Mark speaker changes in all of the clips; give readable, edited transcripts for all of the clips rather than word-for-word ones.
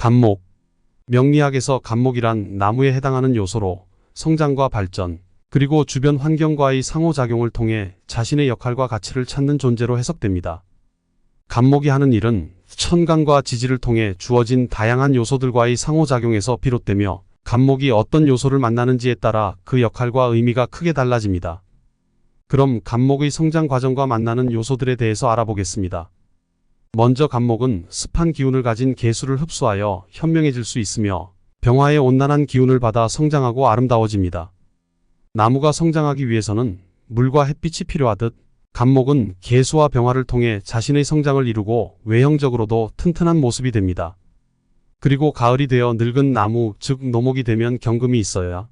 Speaker 1: 감목. 명리학에서 감목이란 나무에 해당하는 요소로 성장과 발전, 그리고 주변 환경과의 상호작용을 통해 자신의 역할과 가치를 찾는 존재로 해석됩니다. 감목이 하는 일은 천간과 지지를 통해 주어진 다양한 요소들과의 상호작용에서 비롯되며, 감목이 어떤 요소를 만나는지에 따라 그 역할과 의미가 크게 달라집니다. 그럼 감목의 성장 과정과 만나는 요소들에 대해서 알아보겠습니다. 먼저 감목은 습한 기운을 가진 개수를 흡수하여 현명해질 수 있으며, 병화의 온난한 기운을 받아 성장하고 아름다워집니다. 나무가 성장하기 위해서는 물과 햇빛이 필요하듯, 감목은 개수와 병화를 통해 자신의 성장을 이루고 외형적으로도 튼튼한 모습이 됩니다. 그리고 가을이 되어 늙은 나무, 즉 노목이 되면 경금이 있어야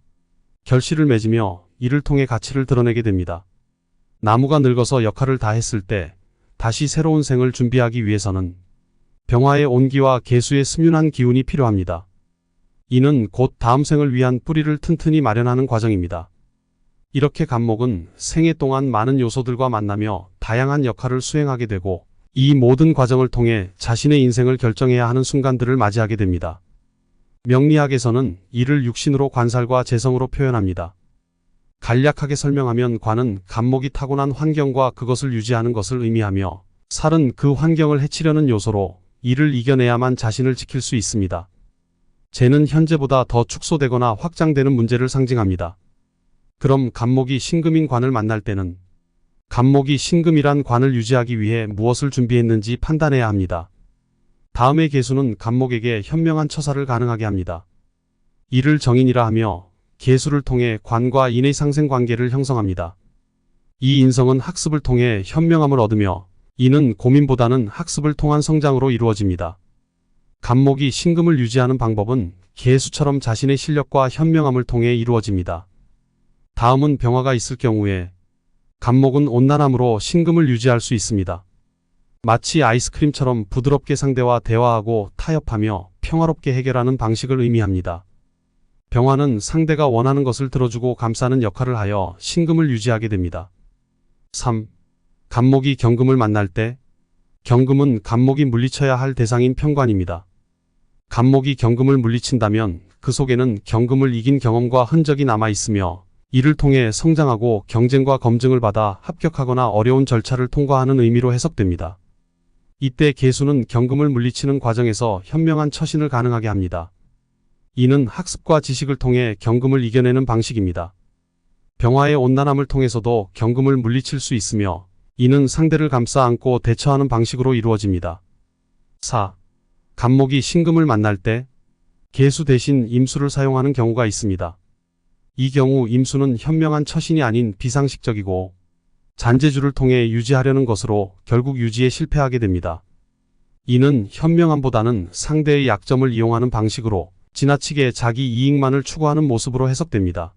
Speaker 1: 결실을 맺으며 이를 통해 가치를 드러내게 됩니다. 나무가 늙어서 역할을 다 했을 때 다시 새로운 생을 준비하기 위해서는 병화의 온기와 개수의 스배한 기운이 필요합니다. 이는 곧 다음 생을 위한 뿌리를 튼튼히 마련하는 과정입니다. 이렇게 감목은 생애 동안 많은 요소들과 만나며 다양한 역할을 수행하게 되고, 이 모든 과정을 통해 자신의 인생을 결정해야 하는 순간들을 맞이하게 됩니다. 명리학에서는 이를 육신으로 관살과 재성으로 표현합니다. 간략하게 설명하면 관은 감목이 타고난 환경과 그것을 유지하는 것을 의미하며, 살은 그 환경을 해치려는 요소로 이를 이겨내야만 자신을 지킬 수 있습니다. 재는 현재보다 더 축소되거나 확장되는 문제를 상징합니다. 그럼 감목이 신금인 관을 만날 때는 감목이 신금이란 관을 유지하기 위해 무엇을 준비했는지 판단해야 합니다. 다음의 개수는 감목에게 현명한 처사를 가능하게 합니다. 이를 정인이라 하며 개수를 통해 관과 인의 상생 관계를 형성합니다. 이 인성은 학습을 통해 현명함을 얻으며, 이는 고민보다는 학습을 통한 성장으로 이루어집니다. 감목이 신금을 유지하는 방법은 개수처럼 자신의 실력과 현명함을 통해 이루어집니다. 다음은 병화가 있을 경우에 감목은 온난함으로 신금을 유지할 수 있습니다. 마치 아이스크림처럼 부드럽게 상대와 대화하고 타협하며 평화롭게 해결하는 방식을 의미합니다. 병화는 상대가 원하는 것을 들어주고 감싸는 역할을 하여 신금을 유지하게 됩니다. 3. 감목이 경금을 만날 때, 경금은 감목이 물리쳐야 할 대상인 편관입니다. 감목이 경금을 물리친다면 그 속에는 경금을 이긴 경험과 흔적이 남아있으며, 이를 통해 성장하고 경쟁과 검증을 받아 합격하거나 어려운 절차를 통과하는 의미로 해석됩니다. 이때 개수는 경금을 물리치는 과정에서 현명한 처신을 가능하게 합니다. 이는 학습과 지식을 통해 경금을 이겨내는 방식입니다. 병화의 온난함을 통해서도 경금을 물리칠 수 있으며, 이는 상대를 감싸 안고 대처하는 방식으로 이루어집니다. 4. 감목이 신금을 만날 때 개수 대신 임수를 사용하는 경우가 있습니다. 이 경우 임수는 현명한 처신이 아닌 비상식적이고 잔재주를 통해 유지하려는 것으로 결국 유지에 실패하게 됩니다. 이는 현명함보다는 상대의 약점을 이용하는 방식으로 지나치게 자기 이익만을 추구하는 모습으로 해석됩니다.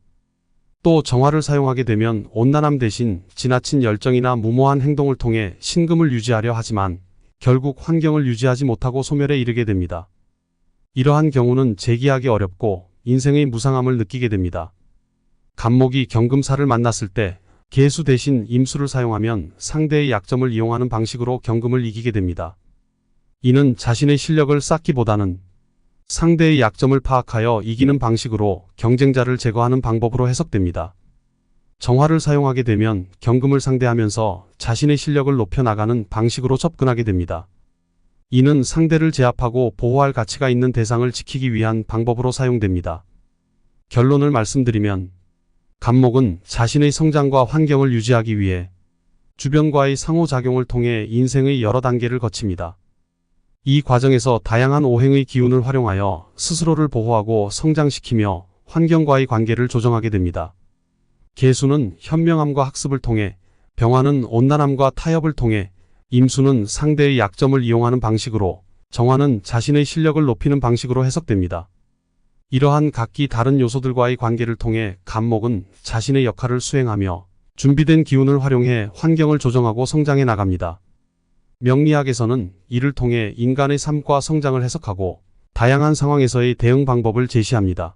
Speaker 1: 또 정화를 사용하게 되면 온난함 대신 지나친 열정이나 무모한 행동을 통해 신금을 유지하려 하지만 결국 환경을 유지하지 못하고 소멸에 이르게 됩니다. 이러한 경우는 재기하기 어렵고 인생의 무상함을 느끼게 됩니다. 감목이 경금살을 만났을 때 개수 대신 임수를 사용하면 상대의 약점을 이용하는 방식으로 경금을 이기게 됩니다. 이는 자신의 실력을 쌓기보다는 상대의 약점을 파악하여 이기는 방식으로 경쟁자를 제거하는 방법으로 해석됩니다. 정화를 사용하게 되면 경금을 상대하면서 자신의 실력을 높여나가는 방식으로 접근하게 됩니다. 이는 상대를 제압하고 보호할 가치가 있는 대상을 지키기 위한 방법으로 사용됩니다. 결론을 말씀드리면, 감목은 자신의 성장과 환경을 유지하기 위해 주변과의 상호작용을 통해 인생의 여러 단계를 거칩니다. 이 과정에서 다양한 오행의 기운을 활용하여 스스로를 보호하고 성장시키며 환경과의 관계를 조정하게 됩니다. 개수는 현명함과 학습을 통해, 병화는 온난함과 타협을 통해, 임수는 상대의 약점을 이용하는 방식으로, 정화는 자신의 실력을 높이는 방식으로 해석됩니다. 이러한 각기 다른 요소들과의 관계를 통해 감목은 자신의 역할을 수행하며 준비된 기운을 활용해 환경을 조정하고 성장해 나갑니다. 명리학에서는 이를 통해 인간의 삶과 성장을 해석하고 다양한 상황에서의 대응 방법을 제시합니다.